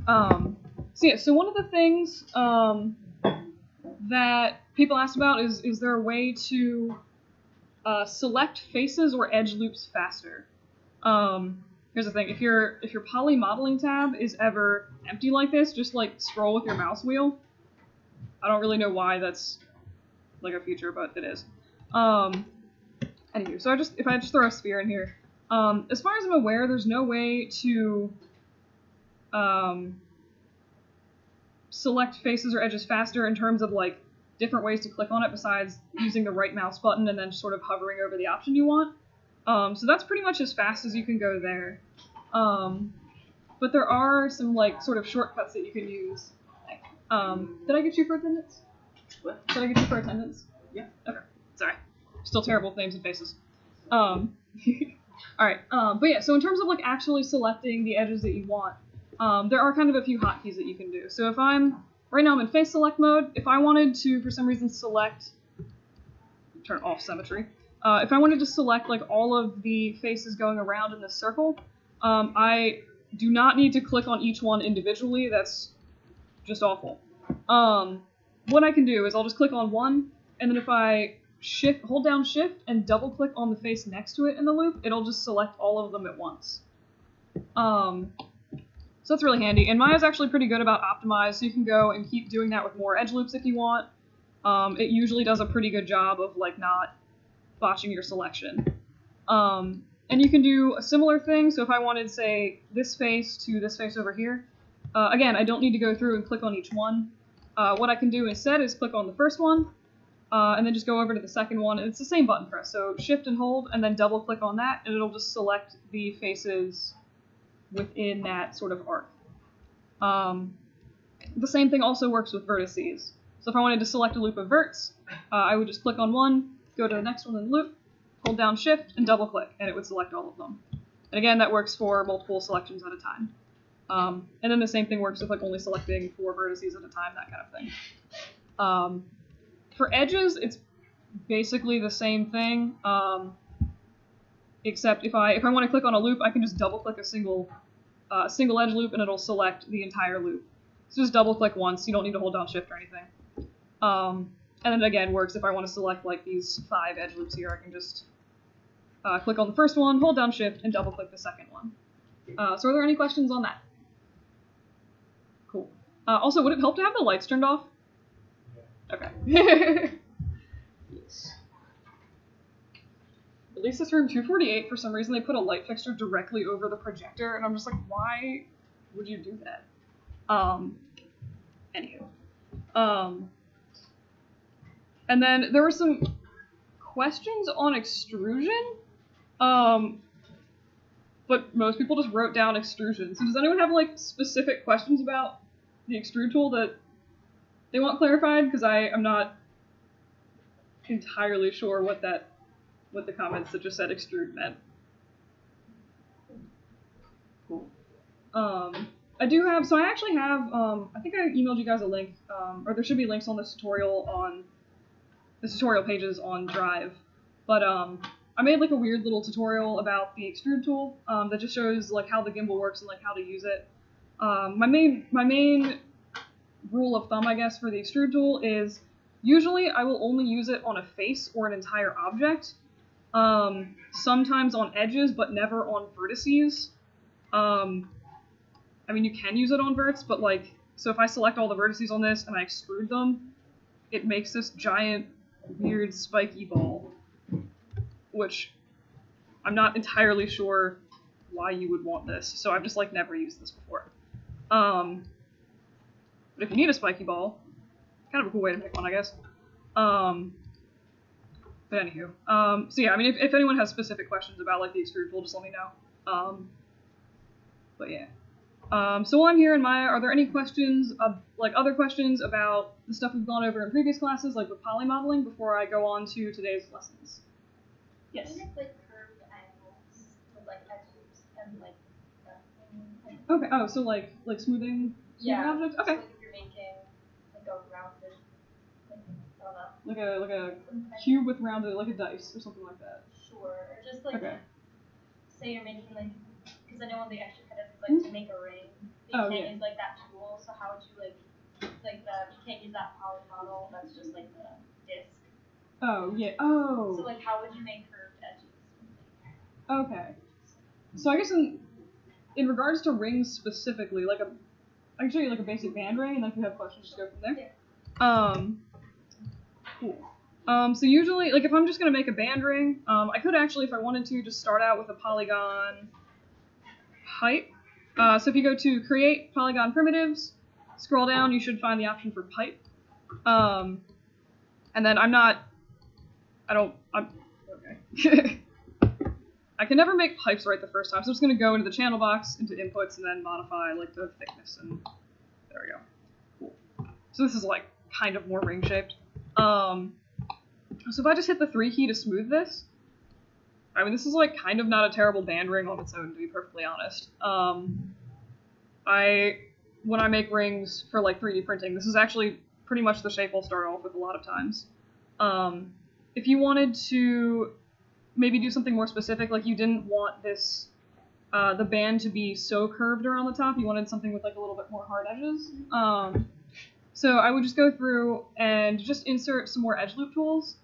So yeah, so one of the things that people asked about is there a way to select faces or edge loops faster? Here's the thing: if your poly modeling tab is ever empty like this, just like scroll with your mouse wheel. I don't really know why that's like a feature, but it is. Anywho, so if I just throw a sphere in here, as far as I'm aware, there's no way to select faces or edges faster in terms of like different ways to click on it besides using the right mouse button and then sort of hovering over the option you want. So that's pretty much as fast as you can go there. But there are some like sort of shortcuts that you can use. Did I get you for attendance? What? Did I get you for attendance? Yeah. Okay. Sorry. Still terrible with names and faces. Alright. But yeah, so in terms of like actually selecting the edges that you want, there are kind of a few hotkeys that you can do. So if right now I'm in face select mode, if I wanted to, for some reason, turn off symmetry. If I wanted to select like all of the faces going around in this circle, I do not need to click on each one individually. That's just awful. What I can do is I'll just click on one, and then if I hold down shift and double click on the face next to it in the loop, it'll just select all of them at once. So that's really handy. And Maya's actually pretty good about optimize, so you can go and keep doing that with more edge loops if you want. It usually does a pretty good job of like not botching your selection. And you can do a similar thing. So if I wanted, say, this face to this face over here, again, I don't need to go through and click on each one. What I can do instead is click on the first one, and then just go over to the second one. And it's the same button press. So shift and hold, and then double click on that, and it'll just select the faces within that sort of arc. The same thing also works with vertices. So if I wanted to select a loop of verts, I would just click on one, go to the next one in the loop, hold down shift, and double click, and it would select all of them. And again, that works for multiple selections at a time. And then the same thing works with like only selecting 4 vertices at a time, that kind of thing. For edges, it's basically the same thing, except if I want to click on a loop, I can just double click a single edge loop, and it'll select the entire loop. So just double click once, you don't need to hold down shift or anything. And then it again works if I want to select like these 5 edge loops here, I can just click on the first one, hold down shift, and double click the second one. So are there any questions on that? Cool. Also, would it help to have the lights turned off? Okay. Yes. At least this room 248, for some reason, they put a light fixture directly over the projector, and I'm just like, why would you do that? Anywho. And then there were some questions on extrusion, but most people just wrote down extrusion. So does anyone have like specific questions about the extrude tool that they want clarified? Because I'm not entirely sure what the comments that just said extrude meant. Cool. I do have, so I actually have, I think I emailed you guys a link, or there should be links on this tutorial on the tutorial pages on Drive, but I made like a weird little tutorial about the extrude tool that just shows like how the gimbal works and like how to use it. My main rule of thumb, I guess, for the extrude tool is usually I will only use it on a face or an entire object, sometimes on edges, but never on vertices. I mean, you can use it on verts, but like, so if I select all the vertices on this and I extrude them, it makes this giant, weird, spiky ball, which I'm not entirely sure why you would want this, so I've just like never used this before. But if you need a spiky ball, kind of a cool way to make one, I guess. But anywho, so yeah, I mean, if anyone has specific questions about like the extrude tool, just let me know. But yeah. So while I'm here in Maya, are there any questions, like other questions about the stuff we've gone over in previous classes, like with poly modeling, before I go on to today's lessons? Yes? Can you make like curved angles with like edges and like Okay, oh, so like smoothing objects? Okay. So, like if you're making like a rounded, like, I don't know. Like a cube with rounded, like a dice or something like that. Sure, or just like, Okay. say you're making like, because I know on the extra credits it's like to make a ring, You can't use like that tool. So how would you like you can't use that poly model. That's just like the disc. Oh yeah. Oh. So like how would you make curved edges? Okay. So I guess in regards to rings specifically, I can show you like a basic band ring, and then if you have questions, just go from there. Yeah. Cool. So usually, like if I'm just gonna make a band ring, I could actually, if I wanted to, just start out with a polygon pipe. So if you go to Create Polygon Primitives, scroll down, you should find the option for pipe. And then okay. I can never make pipes right the first time, so I'm just gonna go into the channel box, into inputs, and then modify like the thickness, and there we go. Cool. So this is like kind of more ring shaped. So if I just hit the 3 key to smooth this, I mean this is like kind of not a terrible band ring on its own, to be perfectly honest. When I make rings for like 3D printing, this is actually pretty much the shape I'll start off with a lot of times. If you wanted to maybe do something more specific, like you didn't want this, the band to be so curved around the top, you wanted something with like a little bit more hard edges. So I would just go through and just insert some more edge loop tools.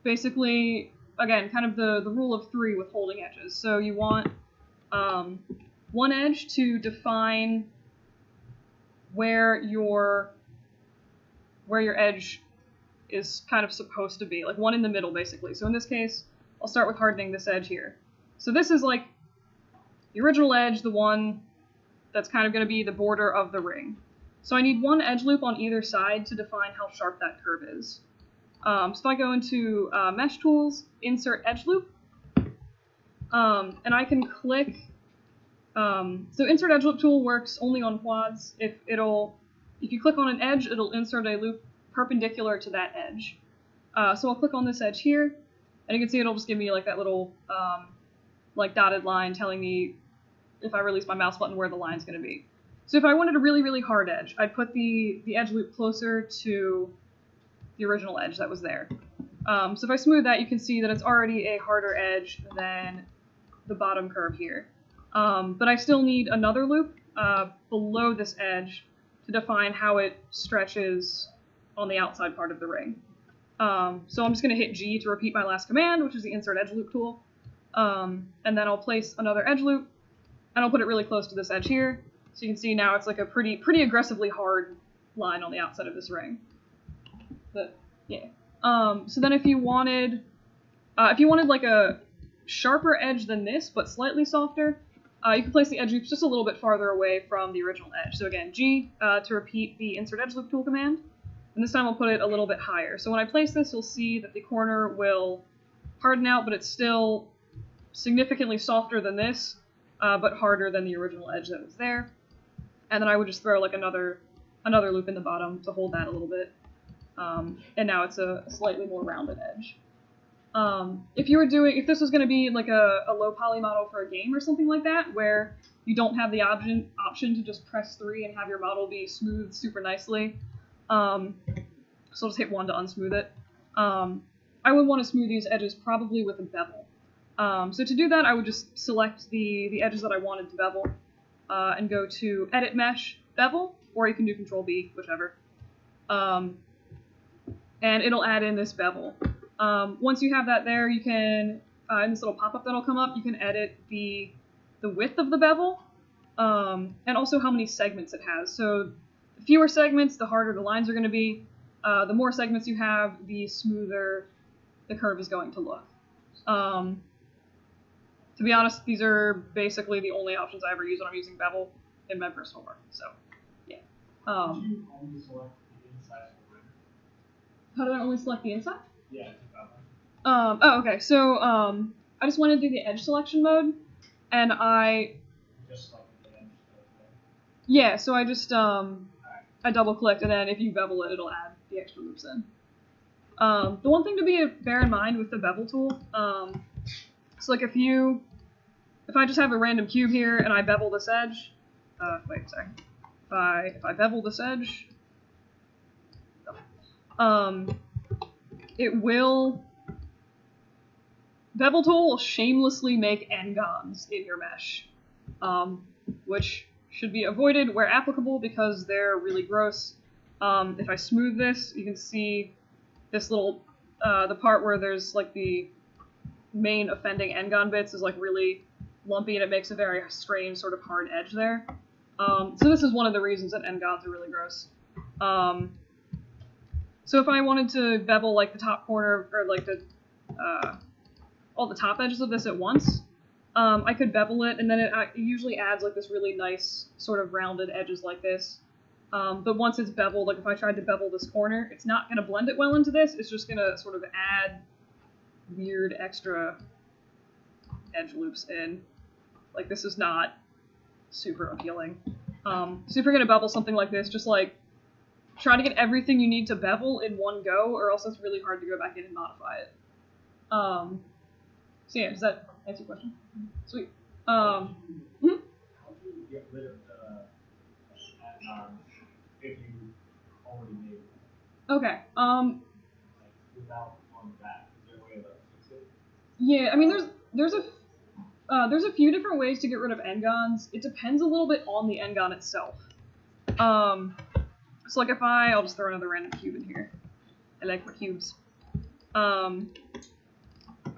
Basically, again, kind of the rule of 3 with holding edges. So you want one edge to define where your edge is kind of supposed to be, like one in the middle, basically. So in this case, I'll start with hardening this edge here. So this is like the original edge, the one that's kind of going to be the border of the ring. So I need one edge loop on either side to define how sharp that curve is. So if I go into Mesh Tools, Insert Edge Loop, and I can click. So Insert Edge Loop tool works only on quads. If you click on an edge, it'll insert a loop perpendicular to that edge. So I'll click on this edge here, and you can see it'll just give me like that little like dotted line telling me if I release my mouse button where the line's going to be. So if I wanted a really, really hard edge, I'd put the edge loop closer to the original edge that was there. So if I smooth that, you can see that it's already a harder edge than the bottom curve here. But I still need another loop below this edge to define how it stretches on the outside part of the ring. So I'm just going to hit G to repeat my last command, which is the Insert Edge Loop tool. And then I'll place another edge loop, and I'll put it really close to this edge here. So you can see now it's like a pretty aggressively hard line on the outside of this ring. But yeah. So then if you wanted like a sharper edge than this, but slightly softer, you can place the edge loops just a little bit farther away from the original edge. So again, G to repeat the Insert Edge Loop tool command. And this time I'll put it a little bit higher. So when I place this, you'll see that the corner will harden out, but it's still significantly softer than this, but harder than the original edge that was there. And then I would just throw like another loop in the bottom to hold that a little bit. And now it's a slightly more rounded edge. If this was going to be like a low poly model for a game or something like that, where you don't have the option to just press 3 and have your model be smoothed super nicely, so I'll just hit 1 to unsmooth it. I would want to smooth these edges probably with a bevel. So to do that, I would just select the edges that I wanted to bevel, and go to Edit Mesh, Bevel, or you can do Control B, whichever. And it'll add in this bevel. Once you have that there, you can, in this little pop-up that'll come up, you can edit the width of the bevel, and also how many segments it has. So the fewer segments, the harder the lines are going to be. The more segments you have, the smoother the curve is going to look. To be honest, these are basically the only options I ever use when I'm using bevel in my personal work. So, yeah. Did you only select the inside of the ring? How do I only select the inside? Yeah. Oh, okay. So, I just went into the edge selection mode, and I... Just like the edge. Yeah, so I just, I double-clicked, and then if you bevel it, it'll add the extra loops in. The one thing to bear in mind with the bevel tool, so like if I just have a random cube here and I bevel this edge, if I bevel this edge, bevel tool will shamelessly make n-gons in your mesh. which should be avoided where applicable because they're really gross. If I smooth this, you can see this little, the part where there's like the main offending n-gon bits is like really lumpy and it makes a very strange sort of hard edge there. So this is one of the reasons that n-gons are really gross. So if I wanted to bevel like the top corner or like the all the top edges of this at once, I could bevel it, and then it usually adds like this really nice sort of rounded edges like this. But once it's beveled, like if I tried to bevel this corner, it's not going to blend it well into this. It's just going to sort of add weird extra edge loops in. Like this is not super appealing. So if you're going to bevel something like this, just like try to get everything you need to bevel in one go, or else it's really hard to go back in and modify it. So yeah, does that answer your question? Sweet. How do you get rid of the add-on if you already made it? Okay. Like, without on the back, is there a way to fix it? Yeah, I mean, there's a few different ways to get rid of n-gons. It depends a little bit on the n-gon itself. So like if I'll just throw another random cube in here. I like my cubes.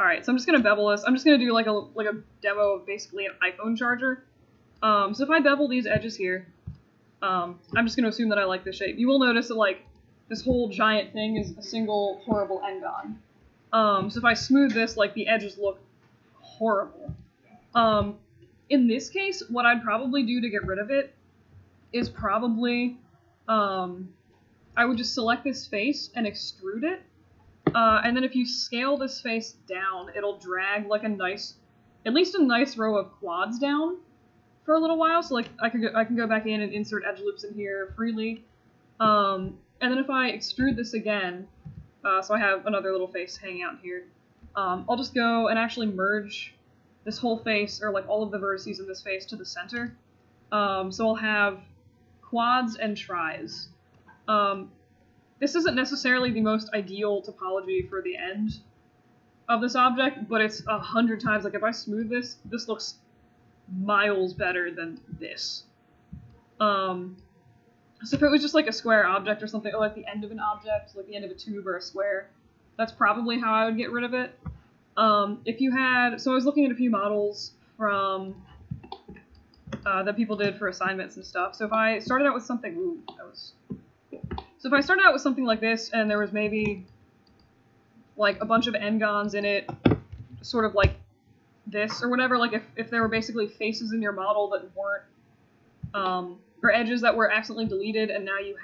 Alright, so I'm just gonna bevel this. I'm just gonna do like a demo of basically an iPhone charger. So if I bevel these edges here, I'm just gonna assume that I like this shape. You will notice that like this whole giant thing is a single horrible n-gon. So if I smooth this, like the edges look horrible. In this case, what I'd probably do to get rid of it is probably I would just select this face and extrude it. And then if you scale this face down, it'll drag like at least a nice row of quads down for a little while. So like I can go back in and insert edge loops in here freely. And then if I extrude this again, so I have another little face hanging out here, I'll just go and actually merge this whole face, or like all of the vertices in this face, to the center. So I'll have quads and tris. This isn't necessarily the most ideal topology for the end of this object, but it's 100 times, like if I smooth this, this looks miles better than this. So if it was just like a square object or something, or like the end of an object, like the end of a tube or a square, that's probably how I would get rid of it. If you had, so I was looking at a few models from that people did for assignments and stuff. So if I started out with something, so if I started out with something like this, and there was maybe like a bunch of n-gons in it, sort of like this or whatever, like if there were basically faces in your model that weren't, or edges that were accidentally deleted, and now you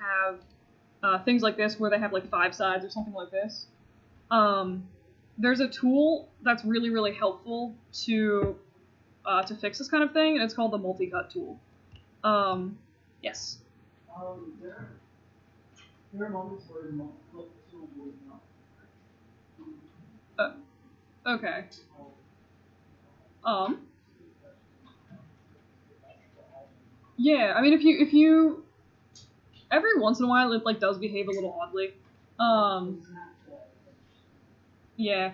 have things like this where they have like 5 sides or something like this. There's a tool that's really, really helpful to fix this kind of thing, and it's called the Multicut tool. Yes? There are moments where multiple tools will not. Okay. Yeah, I mean, if you every once in a while it like does behave a little oddly. Yeah.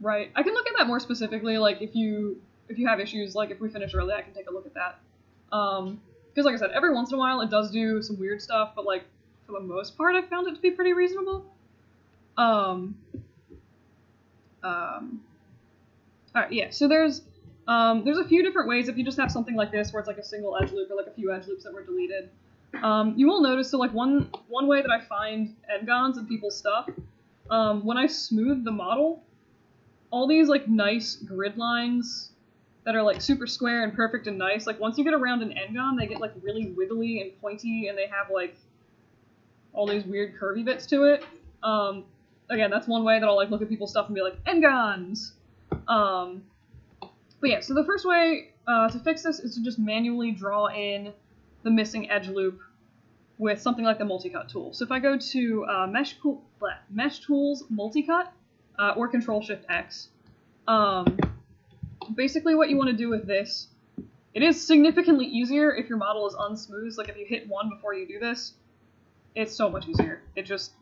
Right. I can look at that more specifically, like if you have issues, like if we finish early, I can take a look at that. Because like I said, every once in a while it does do some weird stuff, but like for the most part I've found it to be pretty reasonable. Alright, yeah, so there's a few different ways if you just have something like this where it's like a single edge loop or like a few edge loops that were deleted. You will notice, so like one way that I find n-gons in people's stuff, when I smooth the model, all these like nice grid lines that are like super square and perfect and nice, like once you get around an n-gon, they get like really wiggly and pointy, and they have like all these weird curvy bits to it. Again, that's one way that I'll like look at people's stuff and be like, n-gons! But yeah, so the first way to fix this is to just manually draw in the missing edge loop with something like the Multicut tool. So if I go to Mesh Tools Multicut, or Control-Shift-X, basically what you want to do with this, it is significantly easier if your model is unsmooth. Like if you hit 1 before you do this, it's so much easier. It just,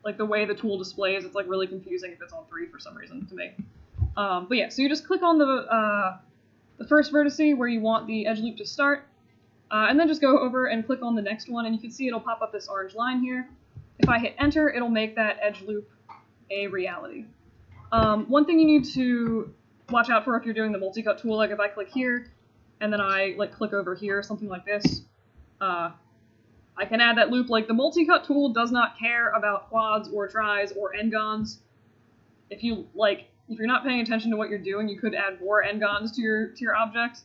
like the way the tool displays, it's like really confusing if it's on 3 for some reason to me. But yeah, so you just click on the first vertice where you want the edge loop to start, and then just go over and click on the next one, and you can see it'll pop up this orange line here. If I hit enter, it'll make that edge loop a reality. One thing you need to watch out for if you're doing the multicut tool, like if I click here, and then I like click over here, something like this, I can add that loop. Like the multicut tool does not care about quads or tris or n-gons. If you're not paying attention to what you're doing, you could add more n-gons to your object.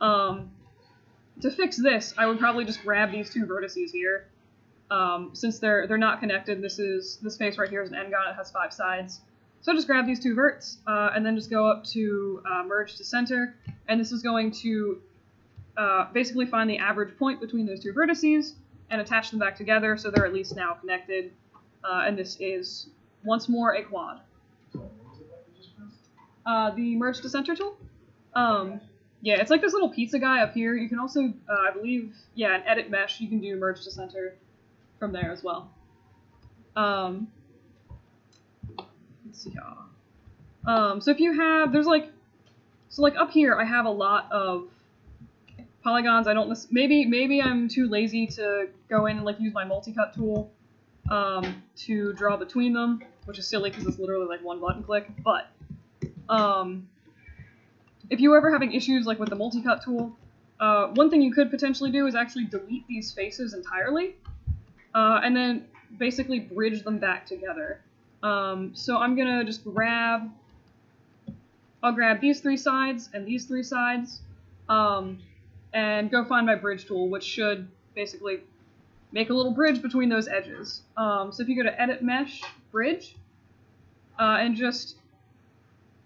To fix this, I would probably just grab these two vertices here. Since they're not connected, this face right here is an n-gon, it has 5 sides. So just grab these two verts, and then just go up to merge to center, and this is going to basically find the average point between those two vertices and attach them back together so they're at least now connected, and this is once more a quad. The merge to center tool? Yeah, it's like this little pizza guy up here. You can also, I believe, yeah, in edit mesh, you can do merge to center from there as well. Let's see how. So if you have, so like up here, I have a lot of polygons. I don't, maybe I'm too lazy to go in and like use my multicut tool to draw between them, which is silly because it's literally like one button click. But if you were ever having issues like with the multicut tool, one thing you could potentially do is actually delete these faces entirely, and then basically bridge them back together. So I'm gonna just I'll grab these 3 sides and these 3 sides, and go find my bridge tool, which should basically make a little bridge between those edges. So if you go to Edit Mesh, Bridge, and just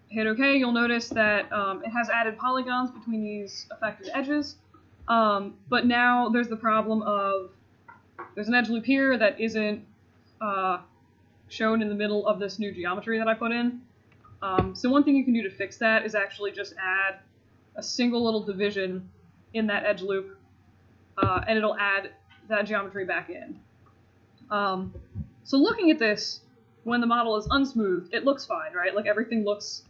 hit OK, you'll notice that it has added polygons between these affected edges, but now there's the problem of there's an edge loop here that isn't shown in the middle of this new geometry that I put in. So one thing you can do to fix that is actually just add a single little division in that edge loop, and it'll add that geometry back in. So looking at this, when the model is unsmoothed, it looks fine, right? Like everything looks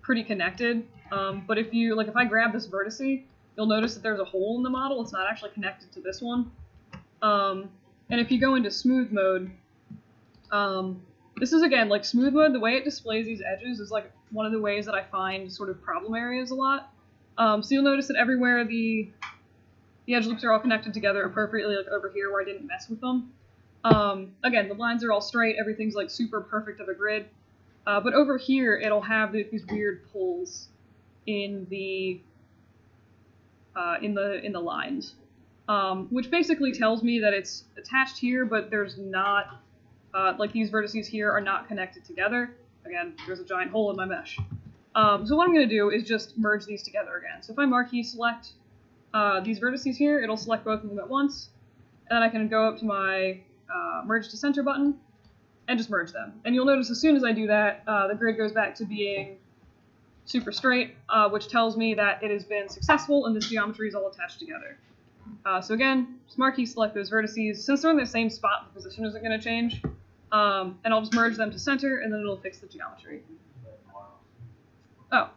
pretty connected. But if I grab this vertice, you'll notice that there's a hole in the model. It's not actually connected to this one. And if you go into smooth mode, this is again, like smooth mode, the way it displays these edges is like one of the ways that I find sort of problem areas a lot. So you'll notice that everywhere the edge loops are all connected together appropriately, like over here where I didn't mess with them. Again, the lines are all straight, everything's like super perfect of a grid. But over here, it'll have these weird pulls in the lines, which basically tells me that it's attached here, but there's not, like these vertices here are not connected together. Again, there's a giant hole in my mesh. So what I'm going to do is just merge these together again. So if I marquee select these vertices here, it'll select both of them at once, and then I can go up to my merge to center button and just merge them. And you'll notice as soon as I do that, the grid goes back to being super straight, which tells me that it has been successful and this geometry is all attached together. So again, just marquee select those vertices. Since they're in the same spot, the position isn't going to change. And I'll just merge them to center, and then it'll fix the geometry. Oh,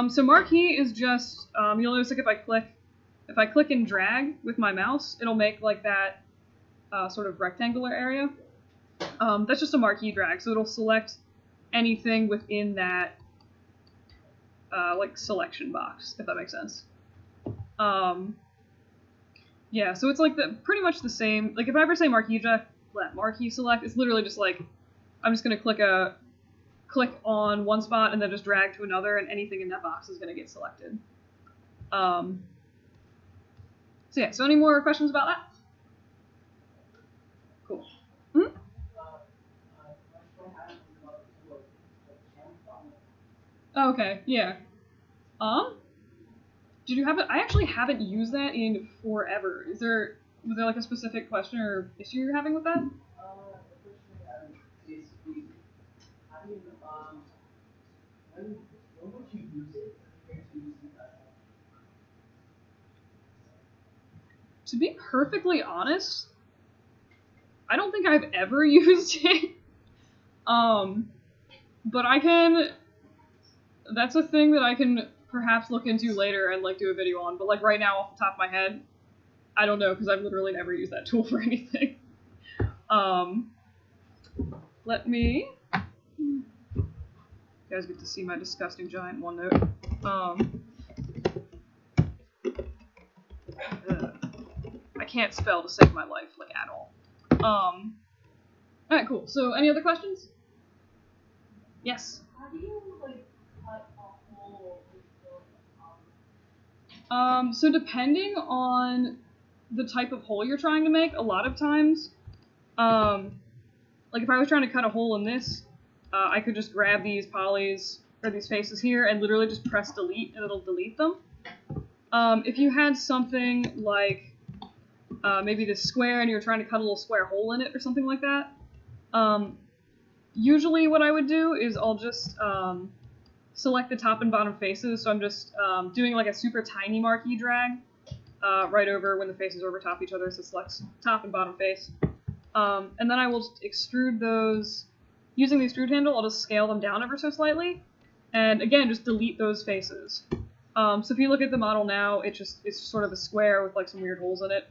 so marquee is just, you'll notice like if I click and drag with my mouse, it'll make like that sort of rectangular area. That's just a marquee drag, so it'll select anything within that like selection box, if that makes sense. Yeah, so it's like pretty much the same. Like if I ever say marquee select, it's literally just like I'm just gonna click on one spot and then just drag to another, and anything in that box is gonna get selected. So yeah, so any more questions about that? Cool. Mm-hmm. Okay, yeah. Did you have it? I actually haven't used that in forever. Was there like a specific question or issue you're having with that? The question I have is when would you use it? To be perfectly honest, I don't think I've ever used it. But I can That's a thing that I can perhaps look into later and like do a video on, but like right now off the top of my head, I don't know because I've literally never used that tool for anything. Let me. You guys get to see my disgusting giant OneNote. I can't spell to save my life, like, at all. Alright, cool. So, any other questions? Yes? How do you, like, cut a hole with the So depending on the type of hole you're trying to make, a lot of times, like if I was trying to cut a hole in this, I could just grab these polys, or these faces here, and literally just press delete, and it'll delete them. If you had something like maybe this square, and you're trying to cut a little square hole in it, or something like that, usually what I would do is I'll just select the top and bottom faces, so I'm just doing like a super tiny marquee drag right over when the faces are over top each other, so it selects top and bottom face. And then I will just extrude those, using the extrude handle, I'll just scale them down ever so slightly, and again, just delete those faces. So if you look at the model now, it's sort of a square with like some weird holes in it.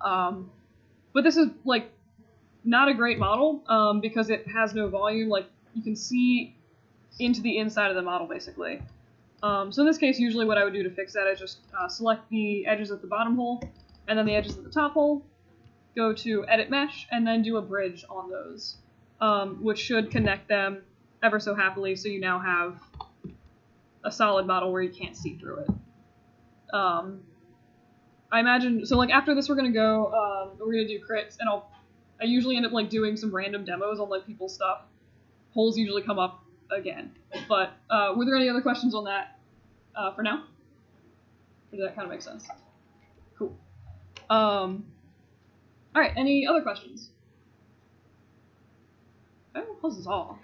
But this is like not a great model because it has no volume, like you can see into the inside of the model basically. So in this case, usually what I would do to fix that is just select the edges at the bottom hole and then the edges at the top hole, go to Edit Mesh, and then do a bridge on those, which should connect them ever so happily, so you now have a solid model where you can't see through it. I imagine, so like after this we're gonna do crits, and I usually end up like doing some random demos on like people's stuff. Holes usually come up again. But were there any other questions on that for now? Or did that kind of make sense? Cool. Alright, any other questions? Oh, this is all.